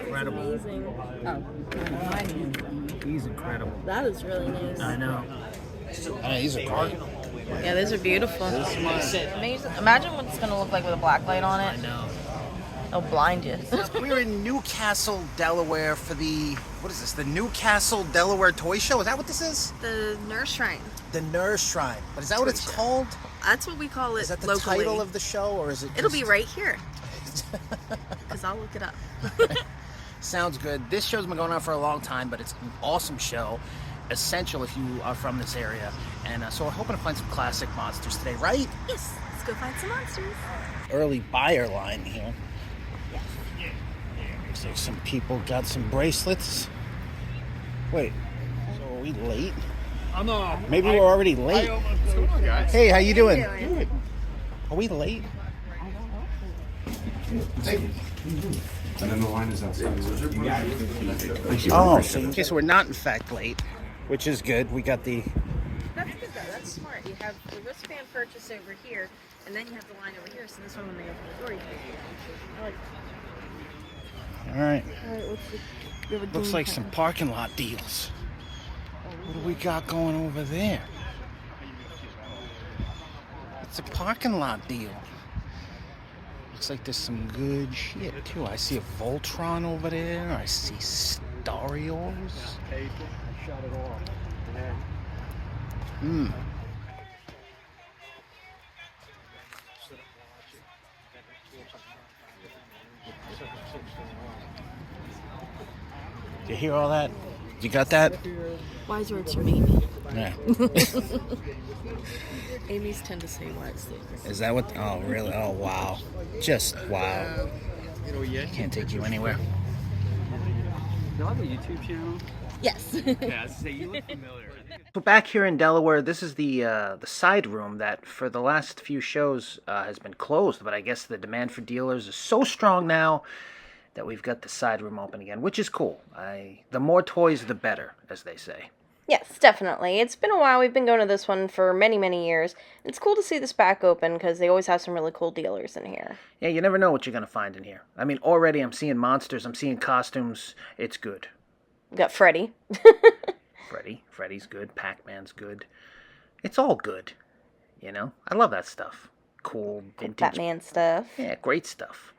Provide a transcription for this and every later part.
Incredible. Amazing. Oh, He's incredible. that is really nice. I know. These are great. Yeah, those are beautiful. Amazing. Imagine what it's gonna look like with a black light on I it. know. It'll blind you. We're in Newcastle, Delaware for the, what is this? The Newcastle, Delaware Toy Show? Is that what this is? The nurse shrine. The Nurse Shrine. But is that what it's called? That's what we call it. Is that the locally. title of the show, or is it It'll just... be right here. Because I'll look it up. Sounds good. This show's been going on for a long time, but it's an awesome show. Essential if you are from this area. And so we're hoping to find some classic monsters today, right? Yes, let's go find some monsters. Early buyer line here. Yes. Looks like some people got some bracelets. Wait, so are we late? Maybe we're already late. What's going on, guys? Hey, how you doing? Good. Are we late? And then the line is outside. Oh, so we're not in fact late, which is good. We got the... That's good though. That's smart. You have the wristband purchase over here, and then you have the line over here. So this one, when they open the door, you can. I like that. All right. All right, what's the? Looks like some parking lot deals. What do we got going over there? It's a parking lot deal. Looks like there's some good shit too. I see a Voltron over there. I see Starios. Hmm. Did you hear all that? You got that? Wise words from Amy. Yeah. Amy's tend to say wise things. Is that what? Oh, really? Oh, wow. Just wow. Can't take you anywhere. Do you have a YouTube channel? Yes. Yeah, so you look familiar. So back here in Delaware, this is the side room that for the last few shows has been closed. But I guess the demand for dealers is so strong now that we've got the side room open again, which is cool. The more toys, the better, as they say. Yes, definitely. It's been a while. We've been going to this one for many, many years. It's cool to see this back open because they always have some really cool dealers in here. Yeah, you never know what you're going to find in here. I mean, already I'm seeing monsters, I'm seeing costumes. It's good. We got Freddy. Freddy's good. Pac-Man's good. It's all good, you know? I love that stuff. Cool, vintage. Batman stuff. Yeah, great stuff.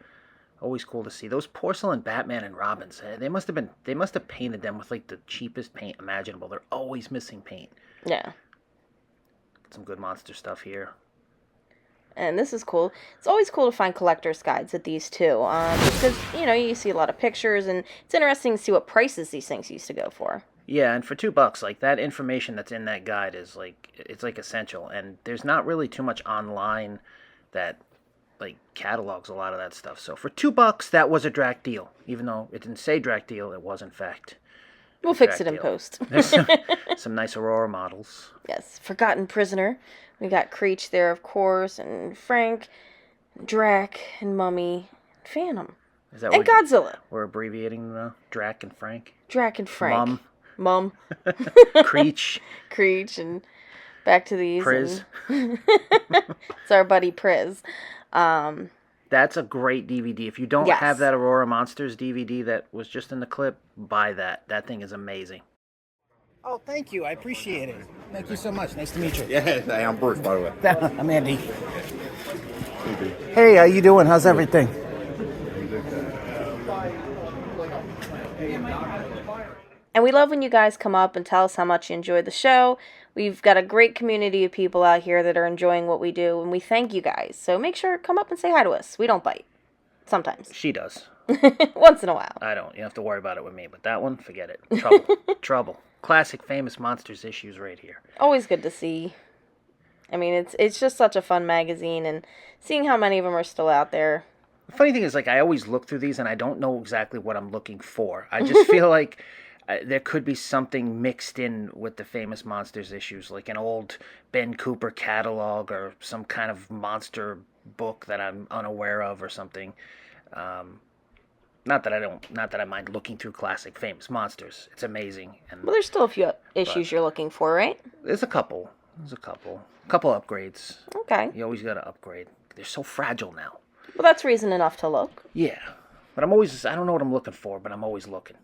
Always cool to see. Those porcelain Batman and Robins, they must have painted them with like the cheapest paint imaginable. They're always missing paint. Yeah. Some good monster stuff here. And this is cool. It's always cool to find collector's guides at these too. Because, you know, you see a lot of pictures and it's interesting to see what prices these things used to go for. Yeah, and for $2, like that information that's in that guide is like, it's like essential. And there's not really too much online that like catalogs a lot of that stuff. So for $2, that was a Drac deal. Even though it didn't say Drac deal, it was in fact. We'll fix it in post. There's some nice Aurora models. Yes, Forgotten Prisoner. We got Creech there, of course, and Frank, Drac, and Mummy, Phantom, Is that and Godzilla. We're abbreviating the Drac and Frank? Drac and Frank. Mum. Creech. Creech, and back to these. Priz. It's our buddy Priz. That's a great DVD. If you don't have that Aurora Monsters DVD that was just in the clip, buy that. That thing is amazing. Oh, thank you. I appreciate it. Thank you so much. Nice to meet you. Yeah, hey, I'm Bruce, by the way. I'm Andy. Hey, how you doing? How's everything? And we love when you guys come up and tell us how much you enjoyed the show. We've got a great community of people out here that are enjoying what we do, and we thank you guys. So make sure to come up and say hi to us. We don't bite. Sometimes. She does. Once in a while. I don't. You don't have to worry about it with me, but that one, forget it. Trouble. Trouble. Classic famous monsters issues right here. Always good to see. I mean, it's just such a fun magazine, and seeing how many of them are still out there. The funny thing is, like, I always look through these, and I don't know exactly what I'm looking for. I just feel like there could be something mixed in with the famous monsters issues, like an old Ben Cooper catalog or some kind of monster book that I'm unaware of or something. Not that I mind looking through classic famous monsters. It's amazing. And Well, there's still a few issues you're looking for, right? there's a couple. A couple upgrades. Okay. You always got to upgrade. They're so fragile now. Well, that's reason enough to look. Yeah. But I don't know what I'm looking for, but I'm always looking.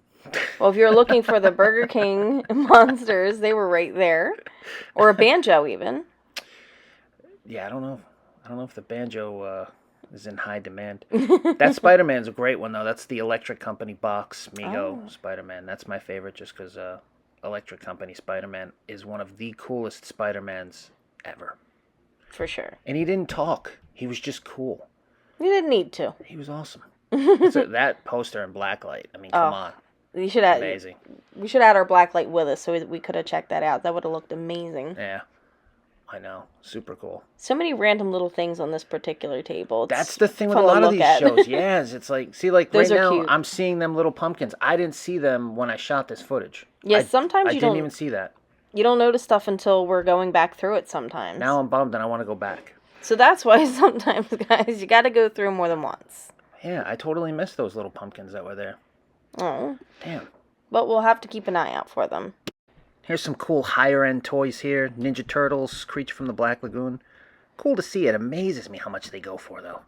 Well, if you're looking for the Burger King monsters, they were right there. Or a banjo, even. Yeah, I don't know. I don't know if the banjo is in high demand. That Spider-Man's a great one, though. That's the Electric Company box, Mego Spider-Man. That's my favorite just because Electric Company Spider-Man is one of the coolest Spider-Mans ever. For sure. And he didn't talk. He was just cool. You didn't need to. He was awesome. That poster in blacklight. I mean, come on. You should add, Amazing. We should add our blacklight with us so we could have checked that out. That would have looked amazing. Yeah. I know. Super cool. So many random little things on this particular table. That's the thing with a lot of these shows. Yes, it's like, see, like Those right are now, cute. I'm seeing them little pumpkins. I didn't see them when I shot this footage. Yes, sometimes I you didn't don't even see that. You don't notice stuff until we're going back through it sometimes. Now I'm bummed and I want to go back. So that's why sometimes, guys, you got to go through more than once. Yeah, I totally missed those little pumpkins that were there. Oh. Damn. But we'll have to keep an eye out for them. Here's some cool higher-end toys here. Ninja Turtles, Creature from the Black Lagoon. Cool to see. It amazes me how much they go for, though.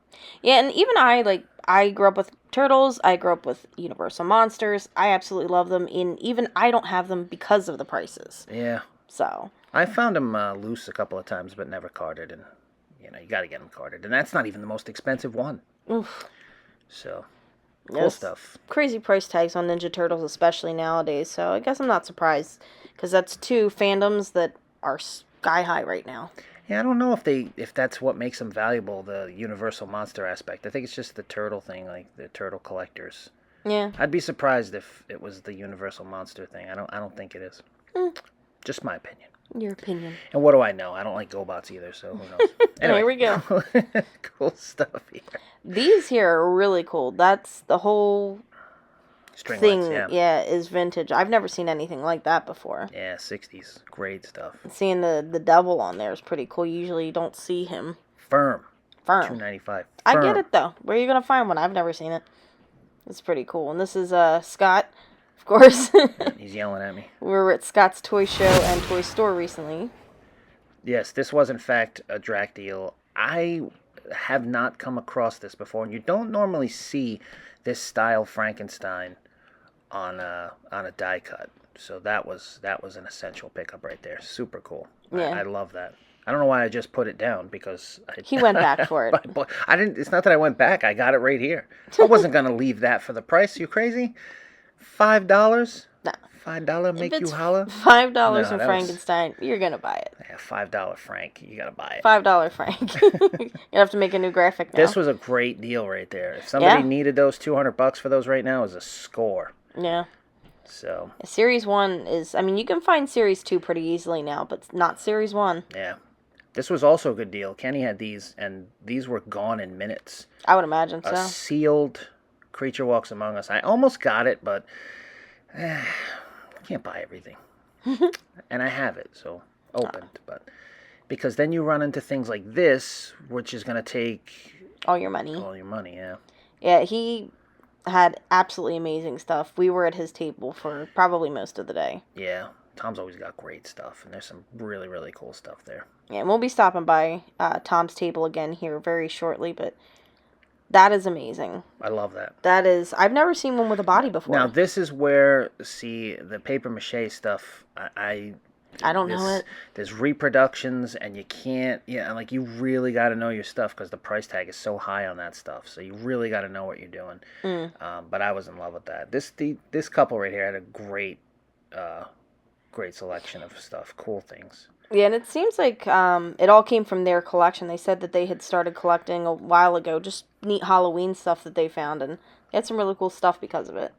Yeah, and even I grew up with Turtles. I grew up with Universal Monsters. I absolutely love them. And even I don't have them because of the prices. Yeah. So. I found them loose a couple of times, but never carded. And, you got to get them carded. And that's not even the most expensive one. Oof. So, cool stuff. Crazy price tags on Ninja Turtles, especially nowadays. So I guess I'm not surprised. Because that's two fandoms that are sky high right now. Yeah, I don't know if that's what makes them valuable, the Universal Monster aspect. I think it's just the turtle thing, like the turtle collectors. Yeah. I'd be surprised if it was the Universal Monster thing. I don't think it is. Just my opinion. Your opinion. And what do I know? I don't like GoBots either, so who knows? Anyway, Here we go. Cool stuff here. These here are really cool. That's the whole String thing, lights, yeah. is vintage. I've never seen anything like that before. Yeah, 60s. Great stuff. Seeing the devil on there is pretty cool. You usually don't see him. Firm. Firm. $2.95. I get it, though. Where are you going to find one? I've never seen it. It's pretty cool. And this is Scott, of course. He's yelling at me. We were at Scott's Toy Show and Toy Store recently. Yes, this was in fact a Drac deal. I have not come across this before, and you don't normally see this style Frankenstein on a die cut. So that was an essential pickup right there. Super cool. Yeah. I love that. I don't know why I just put it down because He went back for it. I didn't. It's not that I went back. I got it right here. I wasn't gonna leave that for the price. You crazy? $5? No. $5 make you holla? $5 No, in that was- Frankenstein, you're going to buy it. Yeah, $5 Frank. You gotta buy it. $5 Frank. You have to make a new graphic now. This was a great deal right there. If somebody Yeah. needed those $200 for those right now, is a score. Yeah. So Series 1 is... I mean, you can find Series 2 pretty easily now, but not Series 1. yeah, this was also a good deal. Kenny had these, and these were gone in minutes. I would imagine A so. sealed Creature Walks Among Us. I almost got it, but I can't buy everything. And I have it, so opened. But because then you run into things like this, which is going to take All your money. all your money, yeah. Yeah, he had absolutely amazing stuff. We were at his table for probably most of the day. Yeah, Tom's always got great stuff, and there's some really, really cool stuff there. Yeah, and we'll be stopping by Tom's table again here very shortly, but that is amazing. I love that. That is... I've never seen one with a body before. Now, this is where, see, the papier-mâché stuff, I don't know it. There's reproductions, and you can't, like, you really got to know your stuff, because the price tag is so high on that stuff, so you really got to know what you're doing. But I was in love with that. This couple right here had a great selection of stuff, cool things. Yeah, and it seems like it all came from their collection. They said that they had started collecting a while ago, just neat Halloween stuff that they found, and they had some really cool stuff because of it.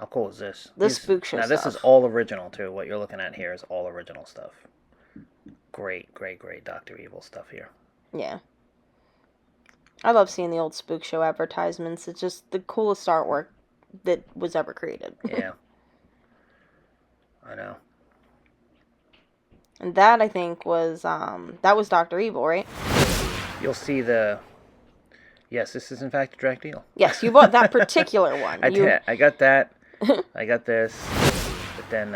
How cool is this? The spook show Now, this stuff. is all original, too. What you're looking at here is all original stuff. Great, great, great Dr. Evil stuff here. Yeah. I love seeing the old spook show advertisements. It's just the coolest artwork that was ever created. Yeah. I know. And that, I think, was Dr. Evil, right? You'll see yes, this is in fact a Drac deal. Yes, you bought that particular one. I got that. I got this. But then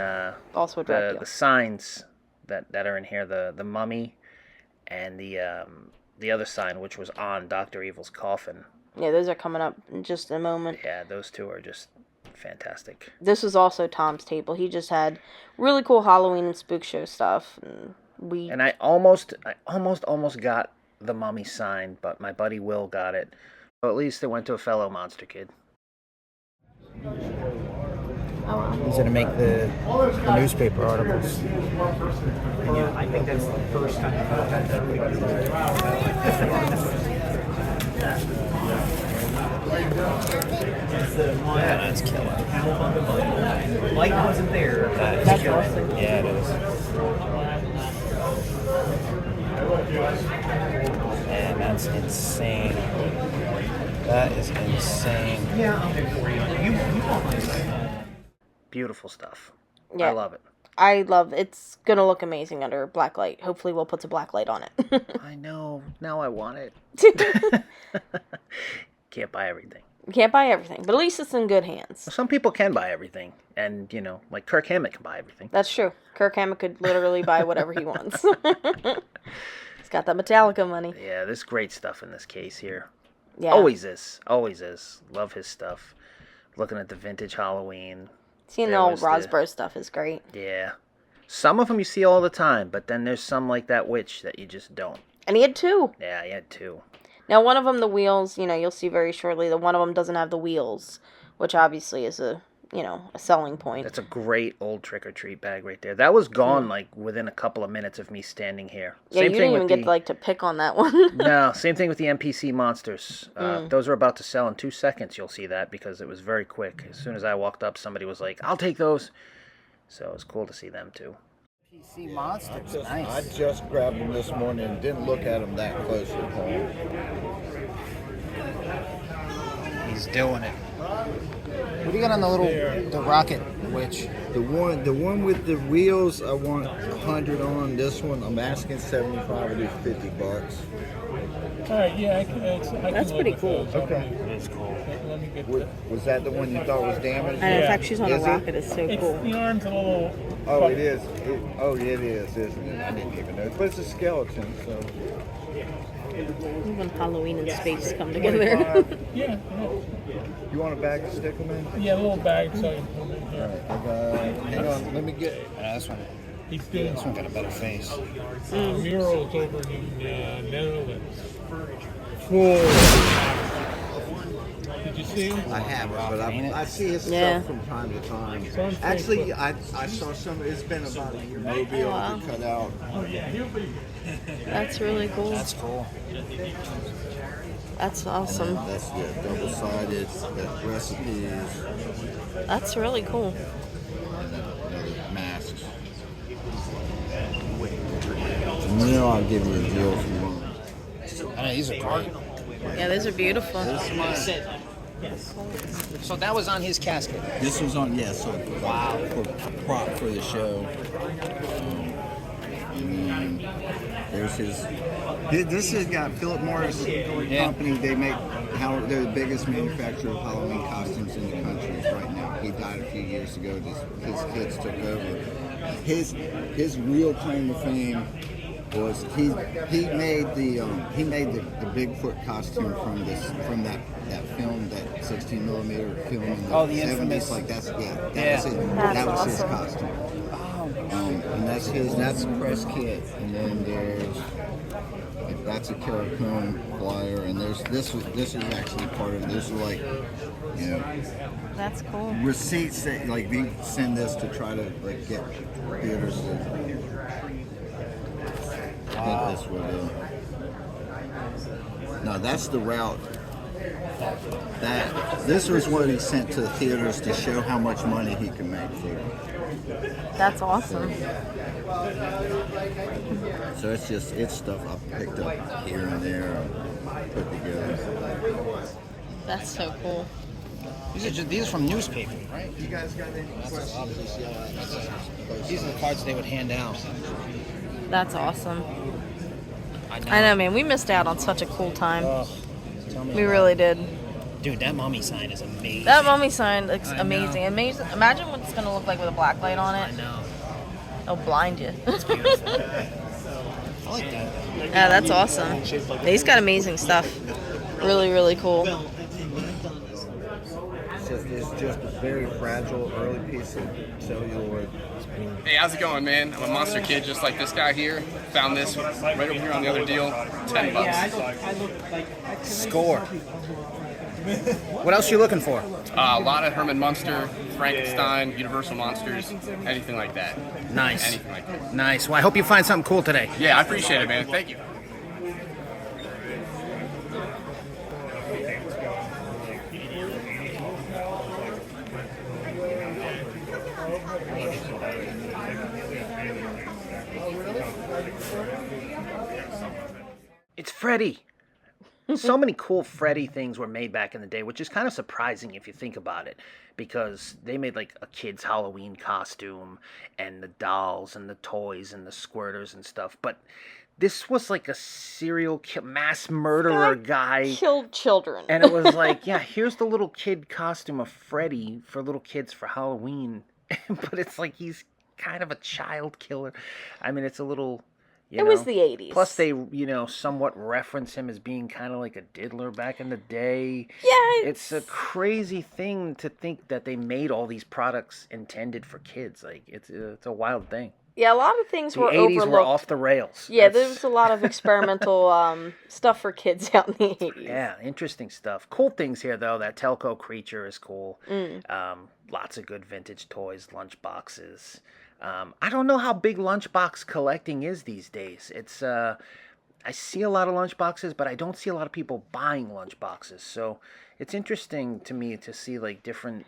Also a Drac deal. the signs that are in here, the mummy and the other sign, which was on Dr. Evil's coffin, Yeah, those are coming up in just a moment. Yeah, those two are just fantastic. This was also Tom's table. He just had really cool Halloween and spook show stuff. And I almost got the mummy sign, but my buddy Will got it. So at least it went to a fellow monster kid. Oh, wow. He's going to make the newspaper articles. Yeah, I think that's the first time I've had That's killer. Light wasn't there. That's awesome. Yeah, it is. Man, that's insane. That is insane. Beautiful stuff. Yeah. I love it. It's gonna look amazing under black light. Hopefully we'll put some black light on it. I know. Now I want it. Can't buy everything. You can't buy everything, but at least it's in good hands. Some people can buy everything. And, like Kirk Hammett can buy everything. That's true. Kirk Hammett could literally buy whatever he wants. He's got that Metallica money. Yeah, there's great stuff in this case here. Yeah. Always is. Always is. Love his stuff. Looking at the vintage Halloween. Seeing the There old was Rosbro stuff is great. Yeah. Some of them you see all the time, but then there's some like that witch that you just don't. And he had two. Yeah, he had two. Now, one of them, the wheels, you'll see very shortly that one of them doesn't have the wheels, which obviously is a selling point. That's a great old trick-or-treat bag right there. That was gone, like, within a couple of minutes of me standing here. Yeah, you didn't even get, to pick on that one. No, same thing with the NPC monsters. Those are about to sell in 2 seconds, you'll see that, because it was very quick. As soon as I walked up, somebody was like, I'll take those. So it was cool to see them, too. PC monsters, nice. I just grabbed them this morning and didn't look at them that close at home. He's doing it. What do you got on the rocket witch? The one with the wheels, I want 100 on. This one, I'm asking 75. I do $50. All right, yeah, I can That's pretty cool. Okay. It's cool. Let me get Was that the one you thought was damaged? And in fact, she's on a Is it? rocket. It's so cool. The arm's a little. Oh, it is. It is, isn't it? I didn't even know. But it's a skeleton, so. When Halloween and space come together. Yeah, You want a bag to stick them in? yeah, a little bag so I can put them in All here. right. Hang on. Let me get. This one He's doing got a better face. murals over in Netherlands. Did you see him? I haven't, but I see his Yeah. stuff from time to time. It's on Actually, Facebook. I saw some. It's been about a year. Maybe wow. cut out. That's really cool. That's cool. That's awesome. That's double-sided. That recipes. That's really cool. Masks. I'll give you a deal if you want. I know, these are great. Yeah, those are beautiful. So that was on his casket. This was on, wow, for prop for the show. And then there's his. This has got Philip Morris Company. They're the biggest manufacturer of Halloween costumes in the country right now. He died a few years ago. His kids took over. His real claim to fame was he made the Bigfoot costume from that film, that 16 millimeter film in the 70s. infamous. Like that was his awesome. costume. And that's the press kit. And then that's a Caracone flyer, and this is actually part of this is like, That's cool. receipts that like we send this to try to like get theaters to think this would. No, that's the route. This was what he sent to the theaters to show how much money he can make for it. That's awesome. So it's stuff I picked up here and there, and put together. That's so cool. These are from newspaper, right? You guys got any questions? These are the cards they would hand out. That's awesome. I know, man. We missed out on such a cool time. Tell me We about really it. did. Dude, that mummy sign is amazing. That mummy sign looks I know. amazing. Amazing. Imagine what it's going to look like with a black light on I it. know. It'll blind you. It's beautiful. I like that. Yeah, that's awesome. He's got amazing stuff. Really, really cool. It's just a very fragile early piece of celluloid. Hey, how's it going, man? I'm a monster kid just like this guy here. Found this right over here on the other deal. $10. Score. What else are you looking for? A lot of Herman Munster, Frankenstein, Universal Monsters, anything like that. Nice. Anything like that. Nice. Well, I hope you find something cool today. Yeah, I appreciate it, man. Thank you. It's Freddy. So many cool Freddy things were made back in the day, which is kind of surprising if you think about it, because they made like a kid's Halloween costume and the dolls and the toys and the squirters and stuff. But this was like a mass murderer guy. Killed children. And it was like, yeah, here's the little kid costume of Freddy for little kids for Halloween. But it's like he's kind of a child killer. I mean, it's a little... It was the 80s. Plus, they, somewhat reference him as being kind of like a diddler back in the day. Yeah. It's a crazy thing to think that they made all these products intended for kids. Like, it's a wild thing. Yeah, a lot of things were The 80s overlooked. were off the rails. Yeah, there was a lot of experimental stuff for kids out in the 80s. Yeah, interesting stuff. Cool things here, though. That Telco creature is cool. Lots of good vintage toys, lunch boxes. I don't know how big lunchbox collecting is these days. It's I see a lot of lunchboxes, but I don't see a lot of people buying lunchboxes. So it's interesting to me to see like different,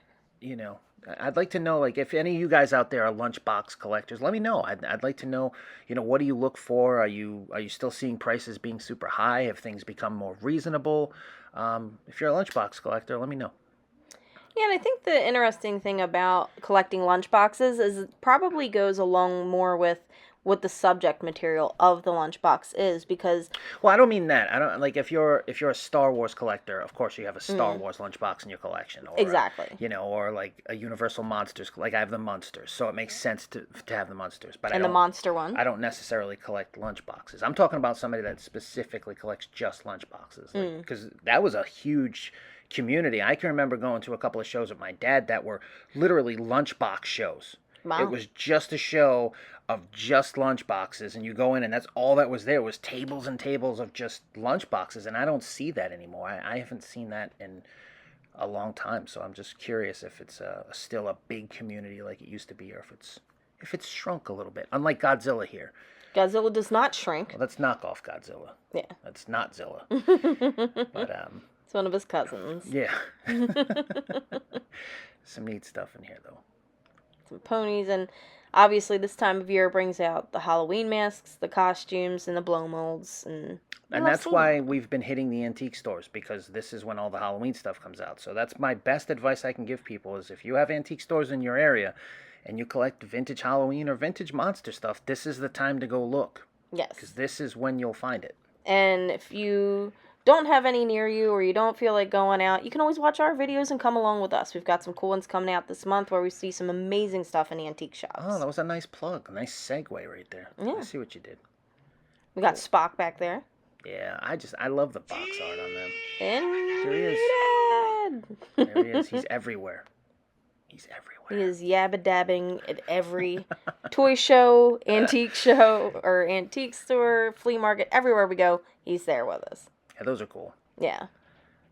I'd like to know, like, if any of you guys out there are lunchbox collectors, let me know. I'd like to know, what do you look for? Are you still seeing prices being super high? Have things become more reasonable? If you're a lunchbox collector, let me know. Yeah, and I think the interesting thing about collecting lunchboxes is it probably goes along more with what the subject material of the lunchbox is, because... Well, I don't mean that. I don't like if you're a Star Wars collector, of course you have a Star Wars lunchbox in your collection, or Exactly. Or like a Universal Monsters, like I have the Munsters, so it makes sense to have the Munsters. But And the monster one. I don't necessarily collect lunchboxes. I'm talking about somebody that specifically collects just lunchboxes, because that was a huge community. I can remember going to a couple of shows with my dad that were literally lunchbox shows. Wow. It was just a show of just lunchboxes, and you go in and that's all that was there was tables and tables of just lunchboxes, and I don't see that anymore. I haven't seen that in a long time, so I'm just curious if it's still a big community like it used to be, or if it's shrunk a little bit, unlike Godzilla here. Godzilla does not shrink. Well, let's knock off Godzilla. Yeah. That's not Zilla. But It's one of his cousins. yeah. Some neat stuff in here, though. Some ponies, and obviously this time of year brings out the Halloween masks, the costumes, and the blow molds, and that's why we've been hitting the antique stores, because this is when all the Halloween stuff comes out. So that's my best advice I can give people is if you have antique stores in your area and you collect vintage Halloween or vintage monster stuff, this is the time to go look. Yes. Because this is when you'll find it. And if you don't have any near you, or you don't feel like going out, you can always watch our videos and come along with us. We've got some cool ones coming out this month where we see some amazing stuff in antique shops. Oh, that was a nice plug. A nice segue right there. Yeah. I see what you did. We got Spock back there. Yeah, I love the box art on them. And There he is. Dad. There he is. He's everywhere. He's everywhere. He is yabba dabbing at every toy show, antique show, or antique store, flea market, everywhere we go, he's there with us. Yeah, those are cool. Yeah.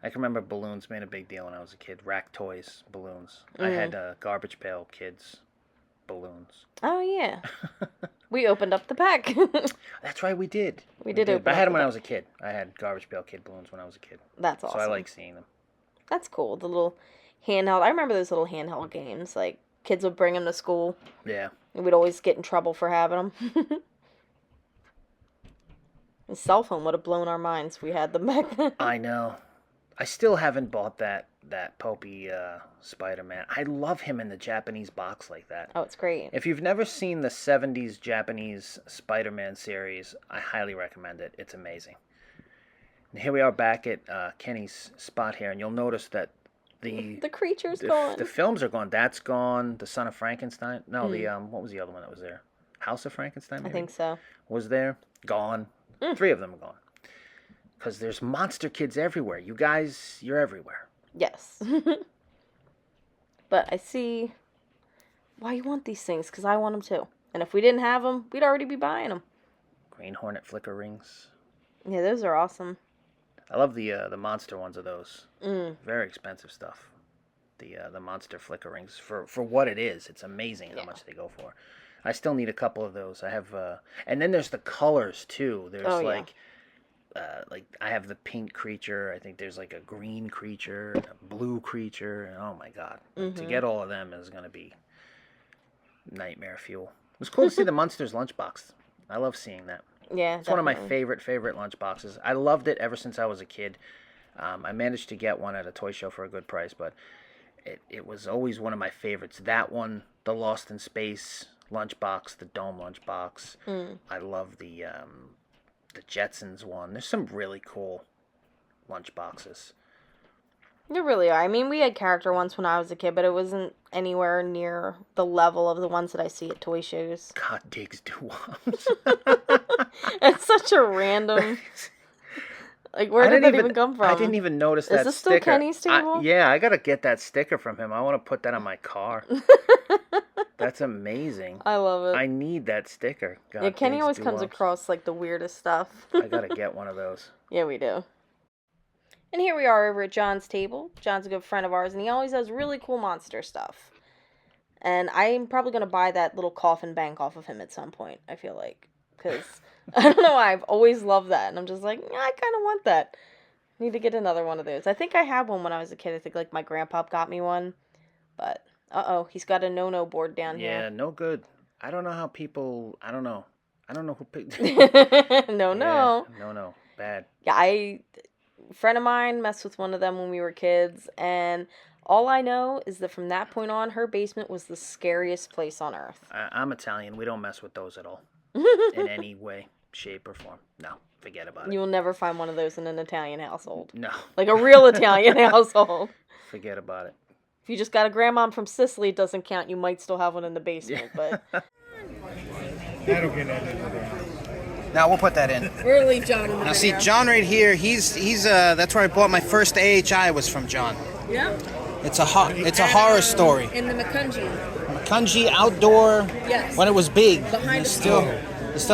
I can remember balloons made a big deal when I was a kid. Rack toys, balloons. I had Garbage Pail Kids balloons. Oh, yeah. We opened up the pack. That's right, we did. We did open But I up had the them when I pack. was a kid. I had Garbage Pail Kid balloons when I was a kid. That's awesome. So I like seeing them. That's cool. The little handheld. I remember those little handheld games. Like, kids would bring them to school. Yeah. And we'd always get in trouble for having them. A cell phone would have blown our minds if we had them back then. I know. I still haven't bought that Popey Spider-Man. I love him in the Japanese box like that. Oh, it's great. If you've never seen the 70s Japanese Spider-Man series, I highly recommend it. It's amazing. And here we are back at Kenny's spot here, and you'll notice that the creature's gone. The films are gone. That's gone. The Son of Frankenstein. No, the what was the other one that was there? House of Frankenstein, maybe? I think so. Was there. Gone. 3 of them are gone. because there's monster kids everywhere. You guys, you're everywhere. Yes. But I see why you want these things, because I want them too. And if we didn't have them, we'd already be buying them. Green Hornet flicker rings. Yeah, those are awesome. I love the monster ones of those. Very expensive stuff. The monster flicker rings for what it is. It's amazing how much they go for. I still need a couple of those. I have and then there's the colors too. There's like I have the pink creature. I think there's like a green creature, a blue creature. And oh my god, to get all of them is gonna be nightmare fuel. It was cool to see the Munsters lunchbox. I love seeing that. Yeah, it's one of my favorite lunchboxes. I loved it ever since I was a kid. I managed to get one at a toy show for a good price, but it was always one of my favorites. That one, the Lost in Space lunchbox, the Dome lunchbox. I love the Jetsons one. There's some really cool lunchboxes. There really are. I mean, we had character ones when I was a kid, but it wasn't anywhere near the level of the ones that I see at toy shows. God digs doo-wops. It's such a random... Like, where did that even come from? I didn't even notice that sticker. Is this still Kenny's table? Yeah, I gotta get that sticker from him. I want to put that on my car. That's amazing. I love it. I need that sticker. God, yeah, Kenny always doo-wops. comes across, like, the weirdest stuff. I gotta get one of those. Yeah, we do. And here we are over at John's table. John's a good friend of ours, and he always has really cool monster stuff. And I'm probably going to buy that little coffin bank off of him at some point, I feel like. Because, I don't know, I've always loved that. And I'm just like, yeah, I kind of want that. Need to get another one of those. I think I had one when I was a kid. I think, like, my grandpa got me one. But, he's got a no-no board down here. Yeah, no good. I don't know how people, I don't know who picked No. Yeah, no. Bad. Yeah, friend of mine messed with one of them when we were kids, and all I know is that from that point on, her basement was the scariest place on earth. I'm Italian. We don't mess with those at all. In any way, shape, or form. No, forget about it. You will never find one of those in an Italian household. No. Like a real Italian household. Forget about it. If you just got a grandma from Sicily, it doesn't count. You might still have one in the basement, but... That'll get edited out. Now we'll put that in. We're gonna leave John in the Now see, John right here, he's that's where I bought my first AHI was from John. Yeah. It's a horror story. In the McCungy. Kunji outdoor. Yes. When it was big. Behind you still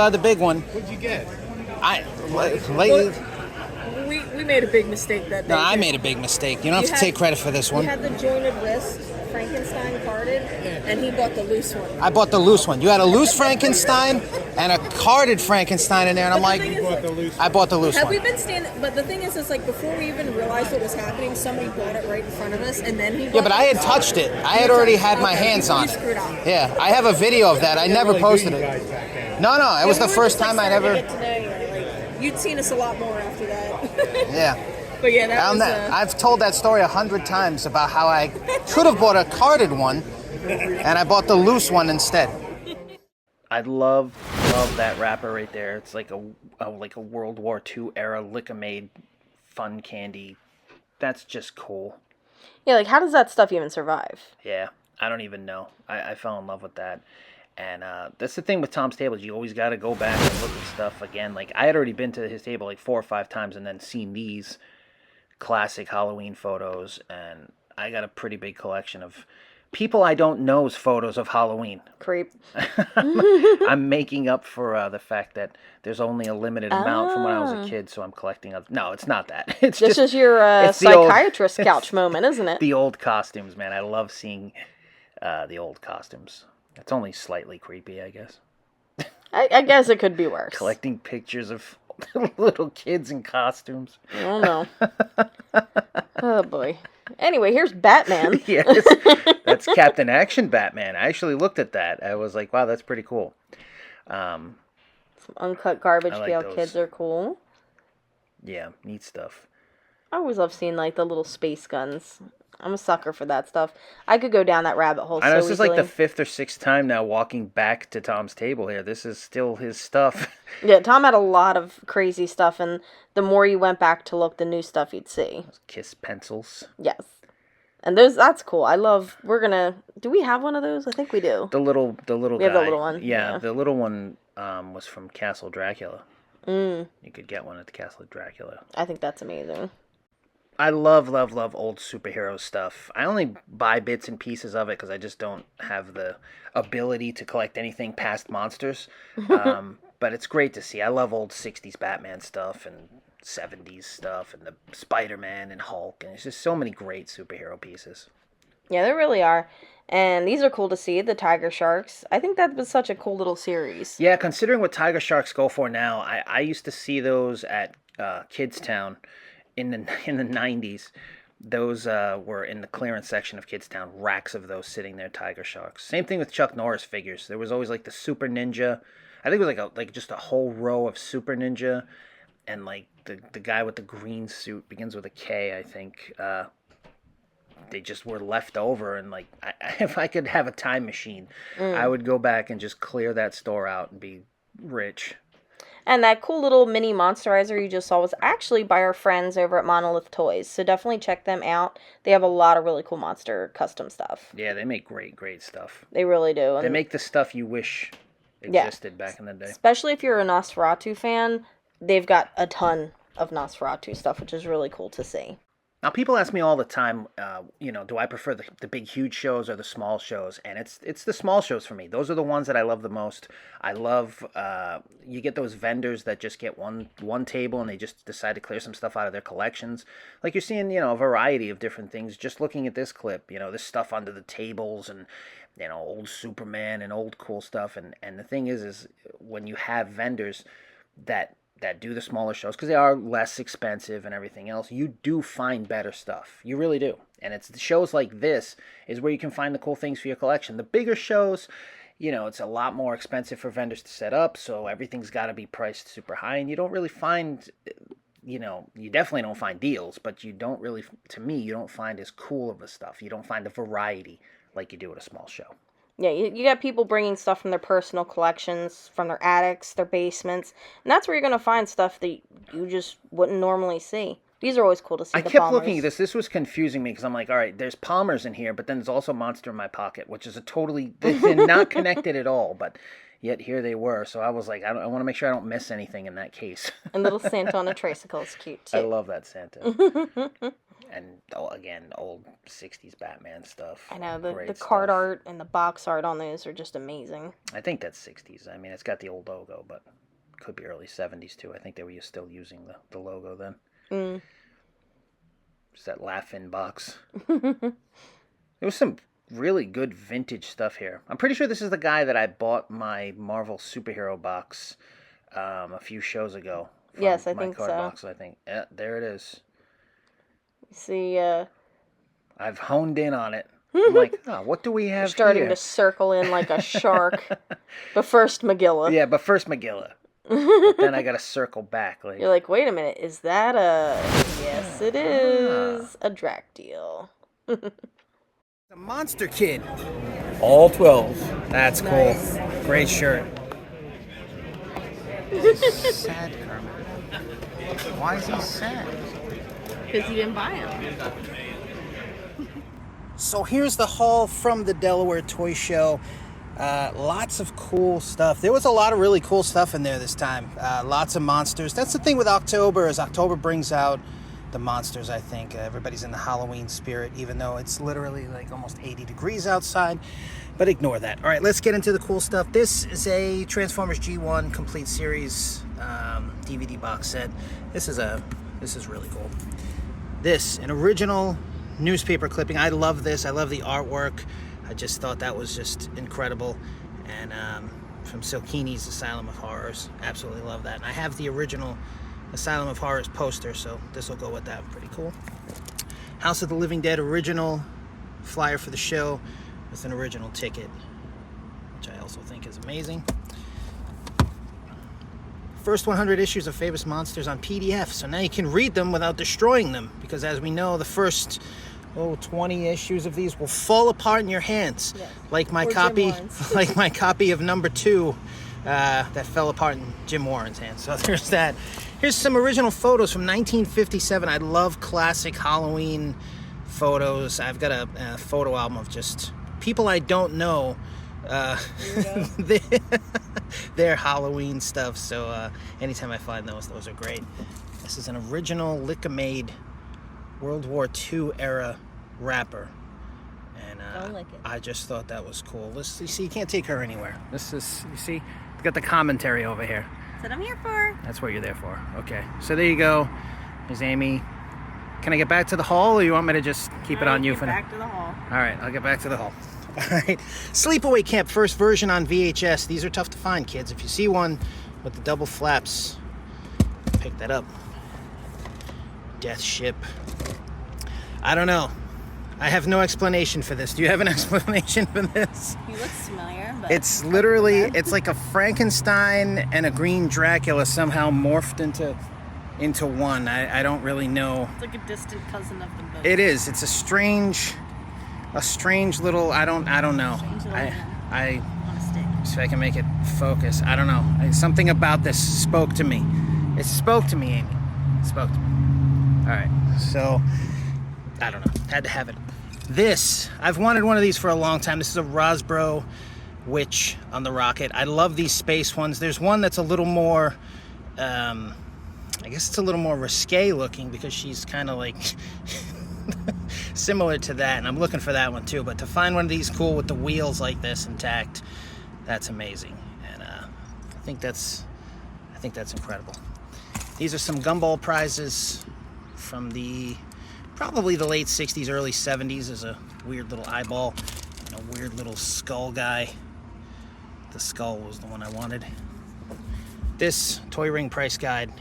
had the big one. What'd you get? Lately. We made a big mistake that day. No, I made a big mistake. You don't have to take credit for this one. You had the jointed wrist, Frankenstein carded, and he bought the loose one. I bought the loose one. You had a loose Frankenstein and a carded Frankenstein in there, and I'm like, I bought the loose one. Have we been standing? But the thing is, it's like before we even realized what was happening, somebody bought it right in front of us, and then he. Yeah, but I had touched it. I had already had my hands on it. Yeah, I have a video of that. I never posted it. No, it was the first time I'd ever. You'd seen us a lot more after that. Yeah. But yeah, that was. I've told that story 100 times about how I could have bought a carded one, and I bought the loose one instead. I love that wrapper right there. It's like a World War II era Lick-O-Made fun candy. That's just cool. Yeah, like how does that stuff even survive? Yeah, I don't even know. I fell in love with that. And that's the thing with Tom's tables. You always got to go back and look at stuff again. Like, I had already been to his table like 4 or 5 times and then seen these classic Halloween photos. And I got a pretty big collection of people I don't know's photos of Halloween. Creep. I'm making up for the fact that there's only a limited amount from when I was a kid, so I'm collecting. No, it's not that. It's this just, is your psychiatrist couch moment, isn't it? The old costumes, man. I love seeing the old costumes. It's only slightly creepy, I guess. I guess it could be worse. Collecting pictures of little kids in costumes. I don't know. Oh, boy. Anyway, here's Batman. Yes, that's Captain Action Batman. I actually looked at that. I was like, wow, that's pretty cool. Some uncut garbage pail those. kids are cool. Yeah, neat stuff. I always love seeing, like, the little space guns. I'm a sucker for that stuff. I could go down that rabbit hole I know, so this is easily. like the 5th or 6th time now walking back to Tom's table here. This is still his stuff. Yeah, Tom had a lot of crazy stuff, and the more you went back to look, the new stuff you'd see. Kiss pencils. Yes. And that's cool. Do we have one of those? I think we do. The little We guy. have the little one. Yeah, the little one was from Castle Dracula. You could get one at the Castle of Dracula. I think that's amazing. I love old superhero stuff. I only buy bits and pieces of it because I just don't have the ability to collect anything past monsters. But it's great to see. I love old 60s Batman stuff and 70s stuff and the Spider-Man and Hulk. And it's just so many great superhero pieces. Yeah, there really are. And these are cool to see, the Tiger Sharks. I think that was such a cool little series. Yeah, considering what Tiger Sharks go for now, I used to see those at Kidstown in the 90s. Those were in the clearance section of Kidstown, racks of those sitting there, Tiger Sharks. Same thing with Chuck Norris figures. There was always like the Super Ninja. I think it was like just a whole row of Super Ninja, and like the guy with the green suit begins with a K, I think. They just were left over, and like if I could have a time machine, I would go back and just clear that store out and be rich. And that cool little mini monsterizer you just saw was actually by our friends over at Monolith Toys. So definitely check them out. They have a lot of really cool monster custom stuff. Yeah, they make great stuff. They really do. They make the stuff you wish existed back in the day. Especially if you're a Nosferatu fan, they've got a ton of Nosferatu stuff, which is really cool to see. Now, people ask me all the time, do I prefer the big, huge shows or the small shows? And it's the small shows for me. Those are the ones that I love the most. I love, you get those vendors that just get one table and they just decide to clear some stuff out of their collections. Like you're seeing, a variety of different things. Just looking at this clip, this stuff under the tables and, old Superman and old cool stuff. And the thing is when you have vendors that do the smaller shows, because they are less expensive and everything else, you do find better stuff. You really do. And it's the shows like this is where you can find the cool things for your collection. The bigger shows, it's a lot more expensive for vendors to set up, so everything's got to be priced super high, and you don't really find, you definitely don't find deals, but you don't really, to me, you don't find as cool of the stuff. You don't find the variety like you do at a small show. Yeah, you got people bringing stuff from their personal collections, from their attics, their basements, and that's where you're going to find stuff that you just wouldn't normally see. These are always cool to see. I kept looking at this. This was confusing me because I'm like, all right, there's Palmer's in here, but then there's also Monster in My Pocket, which is they're not connected at all, but yet here they were. So I was like, I want to make sure I don't miss anything in that case. And little Santa on a tricycle is cute, too. I love that Santa. And, again, old 60s Batman stuff. I know, the card art and the box art on those are just amazing. I think that's 60s. I mean, it's got the old logo, but could be early 70s, too. I think they were still using the logo then. Just that laugh-in box. There was some really good vintage stuff here. I'm pretty sure this is the guy that I bought my Marvel superhero box a few shows ago. Yes, I think so. My card box, I think. Yeah, there it is. See, I've honed in on it. I'm like, what do we have you're starting here? to circle in like a shark. But first Magilla. Yeah, but first Magilla. But then I got to circle back. Like, you're like, wait a minute, is that yes, it is a Dractyl. The Monster Kid. All 12. That's Nice. cool. Great shirt. Sad Kermit. Why is he sad? Because you didn't buy them. So here's the haul from the Delaware Toy Show. Lots of cool stuff. There was a lot of really cool stuff in there this time. Lots of monsters. That's the thing with October, is October brings out the monsters, I think. Everybody's in the Halloween spirit, even though it's literally like almost 80 degrees outside. But ignore that. All right, let's get into the cool stuff. This is a Transformers G1 Complete Series DVD box set. This is really cool. This, an original newspaper clipping. I love this. I love the artwork. I just thought that was just incredible. And from Silkini's Asylum of Horrors. Absolutely love that. And I have the original Asylum of Horrors poster, so this will go with that. Pretty cool. House of the Living Dead original flyer for the show with an original ticket, which I also think is amazing. First 100 issues of Famous Monsters on PDF, so now you can read them without destroying them, because as we know, the first 20 issues of these will fall apart in your hands, like my copy of number 2 that fell apart in Jim Warren's hands. So there's that. Here's some original photos from 1957. I love classic Halloween photos. I've got a photo album of just people I don't know. their Halloween stuff. So anytime I find those are great. This is an original Lick-A-Maid World War II era wrapper. And I like it. I just thought that was cool. You see, you can't take her anywhere. This is, you see, we've got the commentary over here. That's what I'm here for. That's what you're there for. Okay, so there you go. There's Amy. Can I get back to the haul, or you want me to just keep it on you for now? Back to the hall. All right, I'll get back to the haul. All right, Sleepaway Camp first version on VHS. These are tough to find, kids. If you see one with the double flaps, pick that up. Death Ship. I don't know. I have no explanation for this. Do you have an explanation for this? He looks familiar, but It's literally, it's like a Frankenstein and a green Dracula somehow morphed into one. I don't really know. it's like a distant cousin of them both. It is. It's a strange little. I don't know. Strange little I on a stick. so I can make it focus. I don't know. Something about this spoke to me. It spoke to me, Amy. It spoke to me. All right. So I don't know. Had to have it. This, I've wanted one of these for a long time. This is a Rosbro Witch on the rocket. I love these space ones. There's one that's a little more, I guess it's a little more risque looking because she's kind of like similar to that, and I'm looking for that one too. But to find one of these cool with the wheels like this intact, that's amazing. And I think that's incredible. These are some gumball prizes from probably the late 60s, early 70s. There's a weird little eyeball and a weird little skull guy. The skull was the one I wanted. This toy ring price guide.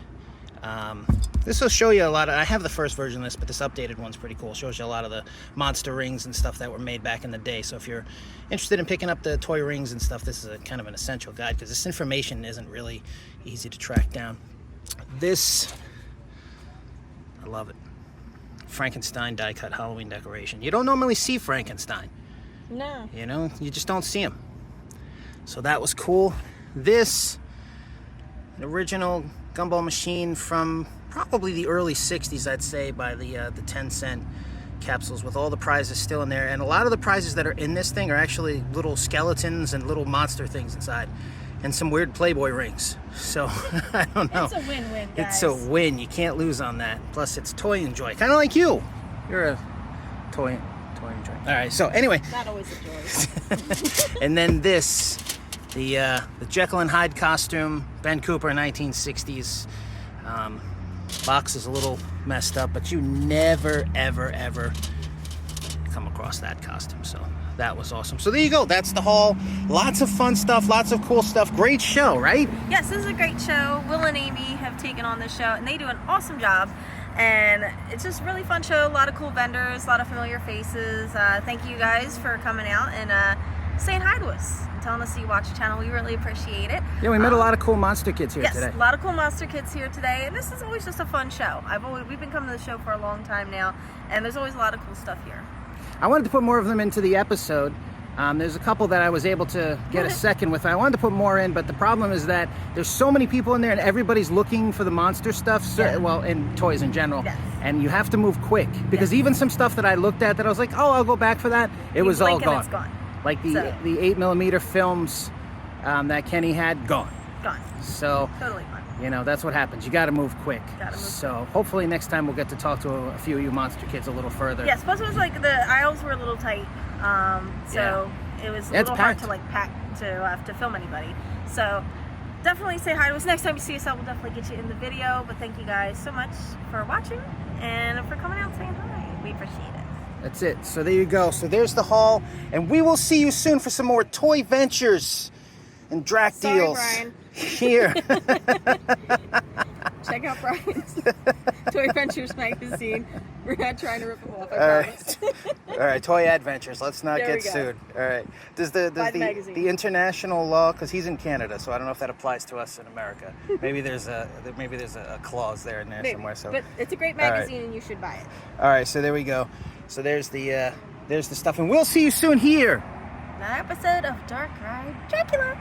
This will show you a lot of, I have the first version of this, but this updated one's pretty cool. It shows you a lot of the monster rings and stuff that were made back in the day. So if you're interested in picking up the toy rings and stuff, this is a kind of an essential guide because this information isn't really easy to track down. This, I love it. Frankenstein die-cut Halloween decoration. You don't normally see Frankenstein. No. You know, you just don't see him. So that was cool. This, an original gumball machine from probably the early 60s, I'd say, by the 10-cent capsules with all the prizes still in there. And a lot of the prizes that are in this thing are actually little skeletons and little monster things inside. And some weird Playboy rings. So, I don't know. It's a win-win, guys. It's a win. You can't lose on that. Plus, it's toy enjoy. Kind of like you. You're a toy enjoy. All right, so anyway. Not always a joy. And then this, the Jekyll and Hyde costume, Ben Cooper, 1960s. Box is a little messed up, but you never, ever, ever come across that costume. So that was awesome. So there you go. That's the haul. Lots of fun stuff, lots of cool stuff. Great show, right? Yes, this is a great show. Will and Amy have taken on this show, and they do an awesome job. And it's just a really fun show. A lot of cool vendors, a lot of familiar faces. Thank you guys for coming out and saying hi to us and telling us that you watch the channel. We really appreciate it. Yeah, we met a lot of cool monster kids here today. Yes, a lot of cool monster kids here today. And this is always just a fun show. We've been coming to the show for a long time now, and there's always a lot of cool stuff here. I wanted to put more of them into the episode. There's a couple that I was able to get a second with. I wanted to put more in, but the problem is that there's so many people in there and everybody's looking for the monster stuff, well, and toys in general. Yes. And you have to move quick because even some stuff that I looked at that I was like, oh, I'll go back for that, it was all gone. It's gone. Like the 8mm films that Kenny had, gone. Gone. So, totally fine. You know, that's what happens. You got to move quick. So hopefully next time we'll get to talk to a few of you monster kids a little further. Yes, plus it was like the aisles were a little tight, so it was a little hard to pack to film anybody. So definitely say hi to us. Next time you see us out, we'll definitely get you in the video. But thank you guys so much for watching and for coming out and saying hi. We appreciate it. That's it. So there you go. So there's the haul, and we will see you soon for some more toy ventures and Drac deals. Brian. Here. Check out Brian's Toy Ventures magazine. We're not trying to rip them off. I promise. All right, Toy Adventures. Let's not There we get go. sued. All right. Does the international law, because he's in Canada, so I don't know if that applies to us in America. Maybe there's a clause there in there somewhere. So, but it's a great magazine, and you should buy it. all right. So there we go. So there's the stuff, and we'll see you soon here. Another episode of Dark Ride Dracula.